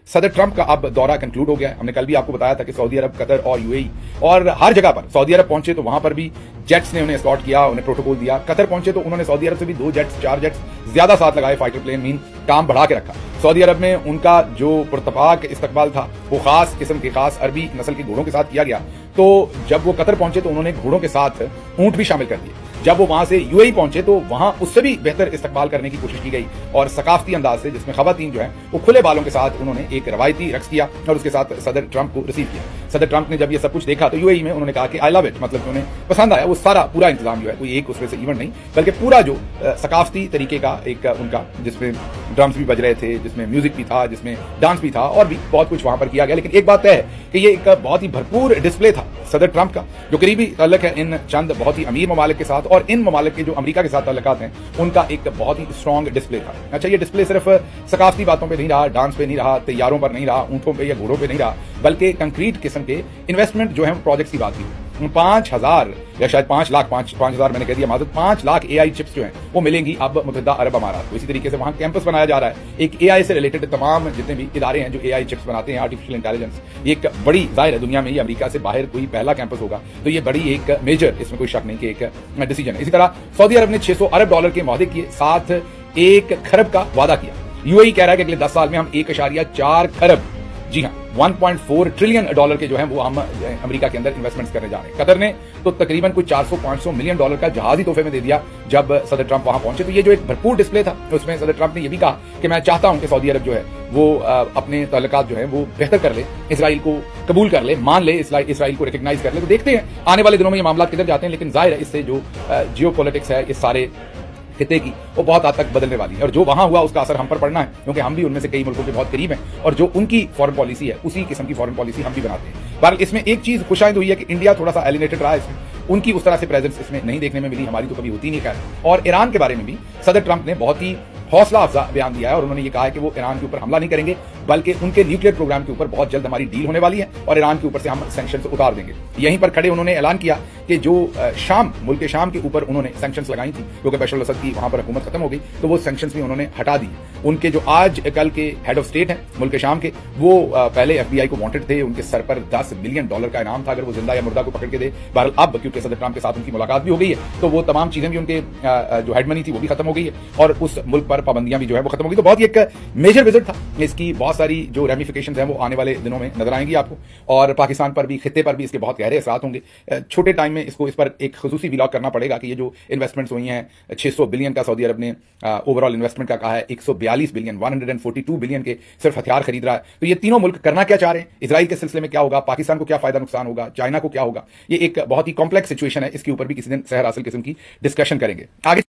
सदर ट्रंप का अब दौरा कंक्लूड हो गया है। हमने कल भी आपको बताया था कि सऊदी अरब, कतर और यूएई और हर जगह पर सऊदी अरब पहुंचे तो वहां पर भी जेट्स ने उन्हें एस्कॉर्ट किया, उन्हें प्रोटोकॉल दिया। कतर पहुंचे तो उन्होंने सऊदी अरब से भी 2 जेट्स 4 जेट्स ज्यादा साथ लगाए, फाइटर प्लेन मीन काम बढ़ा के रखा। सऊदी अरब में उनका जो पुरतपाक इस्तकबाल था वो खास किस्म के खास अरबी नस्ल के घोड़ों के साथ किया गया। तो जब वो कतर पहुंचे तो उन्होंने घोड़ों के साथ ऊंट भी शामिल कर दिए। जब वो वहां से यूएई पहुंचे तो वहां उससे भी बेहतर इस्तकबाल करने की कोशिश की गई और सकाफती अंदाज से, जिसमें खवातीन जो है वो खुले बालों के साथ उन्होंने एक रवायती रक्स किया और उसके साथ सदर ट्रंप को रिसीव किया। सदर ट्रंप ने जब ये सब कुछ देखा तो यूएई में उन्होंने कहा कि आई लव इट, मतलब उन्हें पसंद आया। वो सारा पूरा इंतजाम जो है, कोई एक उसमें से इवेंट नहीं बल्कि पूरा जो सकाफती तरीके का एक उनका, जिसमें ड्रम्स भी बज रहे थे, जिसमें म्यूजिक भी था, जिसमें डांस भी था और भी बहुत कुछ वहां पर किया गया। लेकिन एक बात तय है कि ये एक बहुत ही भरपूर डिस्प्ले था सदर ट्रंप का, जो करीबी ताल्लुक है इन चंद बहुत ही अमीर ममालिक के साथ और इन ममालिक के जो अमेरिका के साथ ताल्लुकात हैं उनका एक बहुत ही स्ट्रॉन्ग डिस्प्ले था। अच्छा, ये डिस्प्ले सिर्फ सकाफती बातों पे नहीं रहा, डांस पे नहीं रहा, तैयारों पर नहीं रहा, ऊंटों पे या घोड़ों पे नहीं रहा, बल्कि कंक्रीट किस्म के इन्वेस्टमेंट जो है प्रोजेक्ट्स की बात की। 5,000 या शायद 5 लाख, 5,000 मैंने कह दिया माजूद, 5 लाख एआई चिप्स जो हैं वो मिलेंगी अब मुत्तहिदा अरब अमारात को। इसी तरीके से वहां कैंपस बनाया जा रहा है। एक एआई से रिलेटेड तमाम जितने भी इदारे हैं जो एआई चिप्स बनाते हैं, आर्टिफिशियल इंटेलिजेंस, ये एक बड़ी जाहिर है दुनिया में ही अमेरिका से बाहर कोई पहला कैंपस होगा, तो ये बड़ी एक मेजर, इसमें कोई शक नहीं कि एक डिसीजन है। इसी तरह सऊदी अरब ने 600 अरब डॉलर के मुआहदे किए, साथ 1 खरब का वादा किया। यूएई कह रहा है कि अगले 10 साल में हम 1.4 खरब, जी हाँ 1.4 ट्रिलियन डॉलर के जो है वो हम अमेरिका के अंदर इन्वेस्टमेंट्स करने जा रहे हैं। कतर ने तो तकरीबन कुछ 400-500 मिलियन डॉलर का जहाज ही तोहफे में दे दिया जब सदर ट्रंप वहां पहुंचे। तो ये जो एक भरपूर डिस्प्ले था उसमें सदर ट्रंप ने ये भी कहा कि मैं चाहता हूं कि सऊदी अरब जो है वो अपने ताल्लुकात जो है वो बेहतर कर ले, इसराइल को कबूल कर ले, मान ले, इसराइल को रिकग्नाइज कर ले। तो देखते हैं आने वाले दिनों में ये मामला किधर जाते हैं, लेकिन जाहिर है इससे जो जियो पॉलिटिक्स है इस सारे खिते की वो बहुत हद तक बदलने वाली है और जो वहां हुआ उसका असर हम पर पड़ना है, क्योंकि हम भी उनमें से कई मुल्कों के बहुत करीब हैं और जो उनकी फॉरेन पॉलिसी है उसी किस्म की फॉरेन पॉलिसी हम भी बनाते हैं। बहरहाल इसमें एक चीज खुशाइंद हुई है कि इंडिया थोड़ा सा एलिनेटेड रहा है इसमें, उनकी उस तरह से प्रेजेंस इसमें नहीं देखने में मिली, हमारी तो कभी होती नहीं। खैर, और ईरान के बारे में भी सदर ट्रंप ने बहुत ही हौसला अफजा बयान दिया है और उन्होंने ये कहा है कि वो ईरान के ऊपर हमला नहीं करेंगे बल्कि उनके न्यूक्लियर प्रोग्राम के ऊपर बहुत जल्द हमारी डील होने वाली है और ईरान के ऊपर से हम सैंक्शंस उतार देंगे। यहीं पर खड़े उन्होंने ऐलान किया कि जो शाम, मुल्क शाम के ऊपर उन्होंने सैंक्शंस लगाई थी क्योंकि बशर अल-असद की वहां पर हुकूमत खत्म हो गई, तो वो सैंक्शंस भी उन्होंने हटा दी। उनके जो आज कल के हेड ऑफ स्टेट हैं मुल्क शाम के, वो पहले एफबीआई को वांटेड थे, उनके सर पर $10 बिलियन का इनाम था अगर वो जिंदा या मुर्दा को पकड़ के दे। बहरहाल अब क्योंकि सदर ट्रंप के साथ उनकी मुलाकात भी हो गई है तो वो तमाम चीजें भी, उनके जो हेड मनी थी वो भी खत्म हो गई है और उस मुल्क पर पाबंदियां भी जो है वो खत्म हो गई। तो बहुत ही एक मेजर विजिट था, इसकी बहुत सारी जो रेमिफिकेशंस हैं वो आने वाले दिनों में नजर आएंगी आपको और पाकिस्तान पर भी, खित्ते पर भी इसके बहुत गहरे असरात होंगे। छोटे टाइम में इस पर एक खुसूसी व्लॉग करना पड़ेगा कि ये जो इन्वेस्टमेंट्स हुई हैं, 600 बिलियन का सऊदी अरब ने ओवरऑल इन्वेस्टमेंट का कहा है, 142 बिलियन, 142 बिलियन के सिर्फ हथियार खरीद रहा है। तो ये तीनों मुल्क करना क्या चाह रहे हैं, इसराइल के सिलसिले में क्या होगा, पाकिस्तान को क्या फायदा नुकसान होगा, चाइना को क्या होगा, ये एक बहुत ही कॉम्प्लेक्स सिचुएशन है। इसके ऊपर भी किसी दिन सहर हासिल किस्म की डिस्कशन करेंगे आगे।